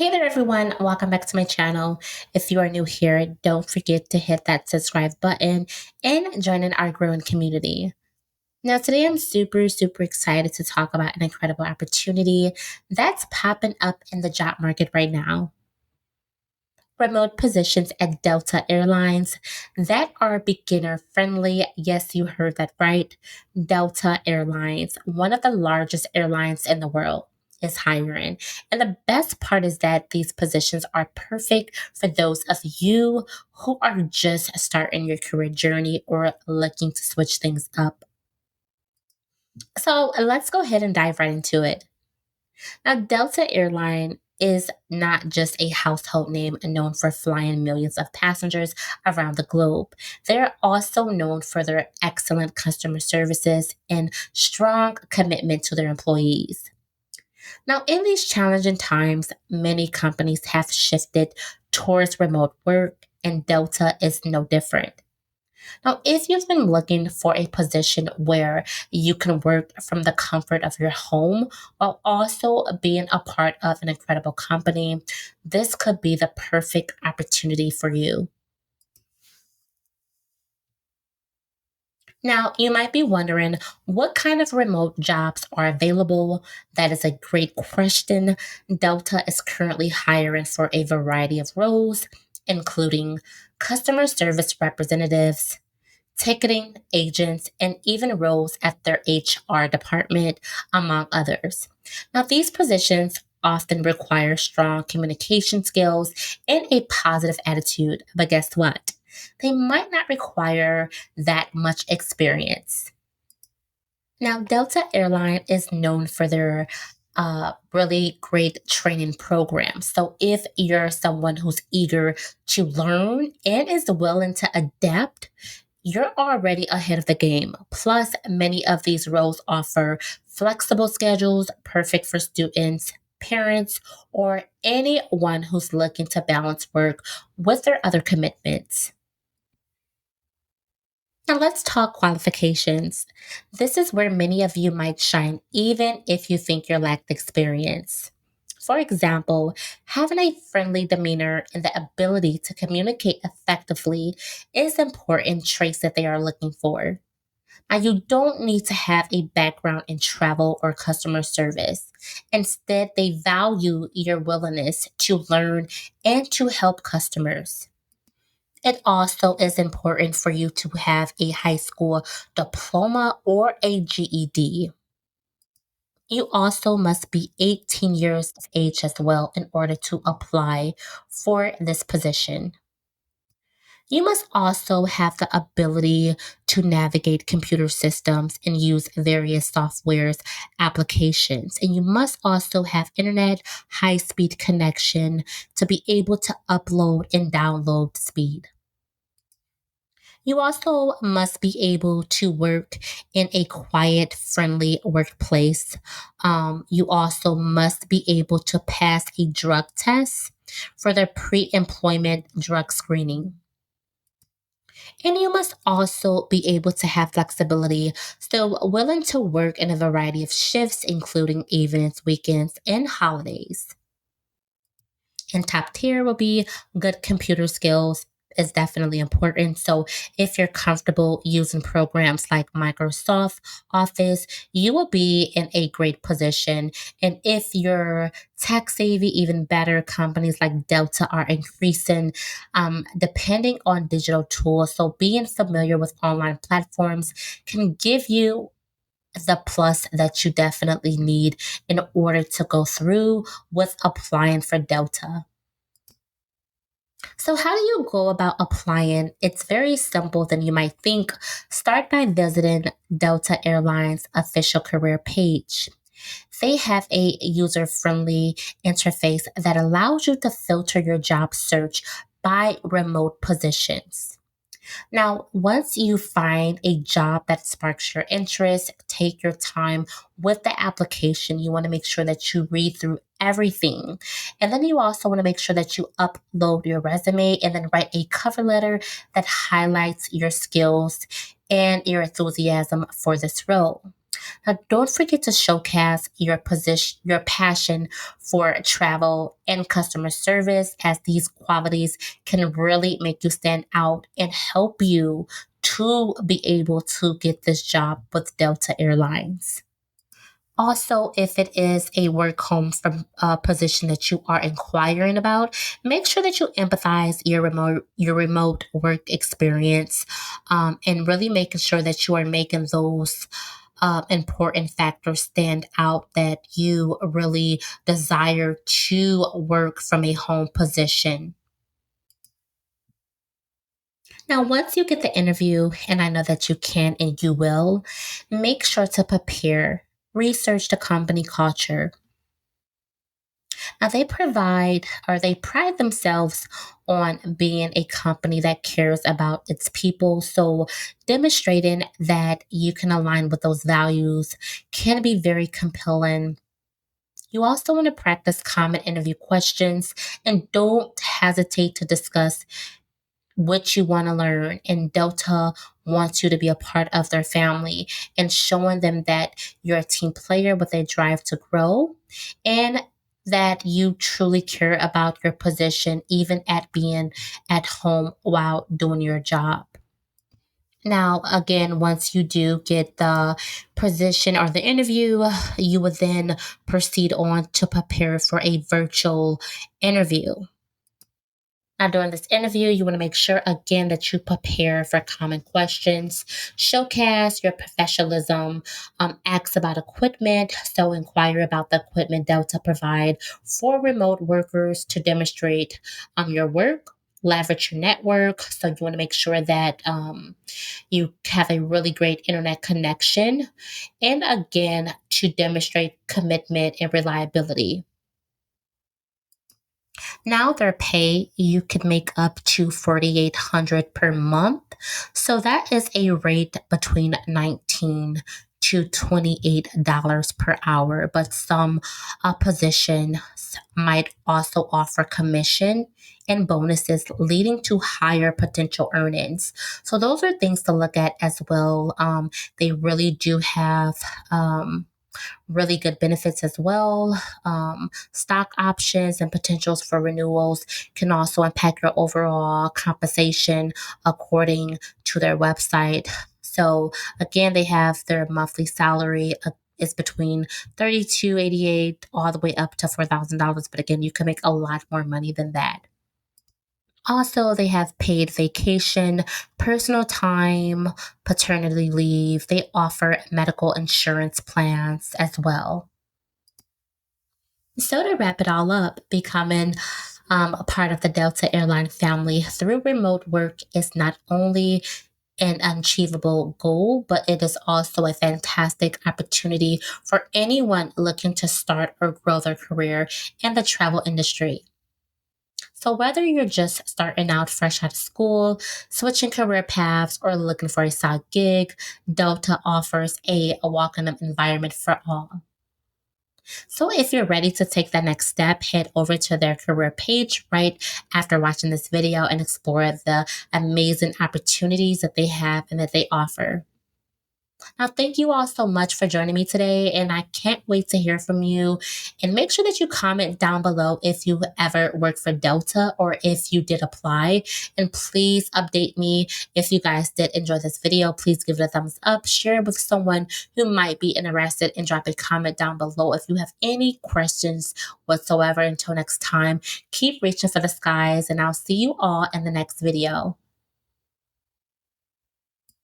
Hey there, everyone. Welcome back to my channel. If you are new here, don't forget to hit that subscribe button and join in our growing community. Now, today I'm super excited to talk about an incredible opportunity that's popping up in the job market right now. Remote positions at Delta Airlines that are beginner friendly. Yes, you heard that right. Delta Airlines, one of the largest airlines in the world, is hiring. And the best part is that these positions are perfect for those of you who are just starting your career journey or looking to switch things up. So let's go ahead and dive right into it. Now, Delta Airline is not just a household name known for flying millions of passengers around the globe. They're also known for their excellent customer services and strong commitment to their employees. Now, in these challenging times, many companies have shifted towards remote work, and Delta is no different. Now, if you've been looking for a position where you can work from the comfort of your home while also being a part of an incredible company, this could be the perfect opportunity for you. Now, you might be wondering what kind of remote jobs are available. That is a great question. Delta is currently hiring for a variety of roles, including customer service representatives, ticketing agents, and even roles at their HR department, among others. Now, these positions often require strong communication skills and a positive attitude, but guess what? They might not require that much experience. Now, Delta Airline is known for their really great training programs. So, if you're someone who's eager to learn and is willing to adapt, you're already ahead of the game. Plus, many of these roles offer flexible schedules, perfect for students, parents, or anyone who's looking to balance work with their other commitments. Now, let's talk qualifications. This is where many of you might shine, even if you think you lack experience. For example, having a friendly demeanor and the ability to communicate effectively is important traits that they are looking for. Now, you don't need to have a background in travel or customer service. Instead, they value your willingness to learn and to help customers. It also is important for you to have a high school diploma or a GED. You also must be 18 years of age as well in order to apply for this position. You must also have the ability to navigate computer systems and use various softwares applications. And you must also have internet high speed connection to be able to upload and download speed. You also must be able to work in a quiet, friendly workplace. You also must be able to pass a drug test for their pre employment drug screening. And you must also be able to have flexibility, so willing to work in a variety of shifts, including evenings, weekends, and holidays. And top tier will be good computer skills is definitely important. So if you're comfortable using programs like Microsoft Office, you will be in a great position. And if you're tech savvy, even better, companies like Delta are increasing depending on digital tools. So being familiar with online platforms can give you the plus that you definitely need in order to go through with applying for Delta. So, how do you go about applying? It's very simple than you might think. Start by visiting Delta Airlines official career page. They have a user friendly interface that allows you to filter your job search by remote positions. Now, once you find a job that sparks your interest, take your time with the application. You want to make sure that you read through everything. And then you also want to make sure that you upload your resume and then write a cover letter that highlights your skills and your enthusiasm for this role. Now, don't forget to showcase your passion for travel and customer service, as these qualities can really make you stand out and help you to be able to get this job with Delta Airlines. Also, if it is a work home from position that you are inquiring about, make sure that you empathize your remote work experience, and really making sure that you are making those important factors stand out, that you really desire to work from a home position. Now, once you get the interview, and I know that you can and you will, make sure to prepare. Research the company culture. Now, they pride themselves on being a company that cares about its people. So, demonstrating that you can align with those values can be very compelling. You also want to practice common interview questions, and don't hesitate to discuss what you want to learn. And Delta wants you to be a part of their family, and showing them that you're a team player with a drive to grow, and that you truly care about your position, even at being at home while doing your job. Now, again, once you do get the position or the interview, you would then proceed on to prepare for a virtual interview. Now, during this interview, you want to make sure again that you prepare for common questions, showcase your professionalism, ask about equipment. So, inquire about the equipment Delta provide for remote workers to demonstrate your work. Leverage your network. So, you want to make sure that you have a really great internet connection. And again, to demonstrate commitment and reliability. Now their pay, you could make up to 4,800 per month. So that is a rate between 19 to $28 per hour. But some positions might also offer commission and bonuses, leading to higher potential earnings. So those are things to look at as well. They really do have really good benefits as well. Stock options and potentials for renewals can also impact your overall compensation according to their website. So again, they have their monthly salary is between 32.88 all the way up to $4,000. But again, you can make a lot more money than that. Also, they have paid vacation, personal time, paternity leave. They offer medical insurance plans as well. So, to wrap it all up, becoming a part of the Delta Airline family through remote work is not only an achievable goal, but it is also a fantastic opportunity for anyone looking to start or grow their career in the travel industry. So, whether you're just starting out fresh out of school, switching career paths, or looking for a side gig, Delta offers a welcome environment for all. So, if you're ready to take that next step, head over to their career page right after watching this video and explore the amazing opportunities that they have and that they offer. Now, thank you all so much for joining me today, and I can't wait to hear from you. And make sure that you comment down below if you ever worked for Delta or if you did apply. And please update me if you guys did enjoy this video. Please give it a thumbs up, share it with someone who might be interested, and drop a comment down below if you have any questions whatsoever. Until next time, keep reaching for the skies, and I'll see you all in the next video.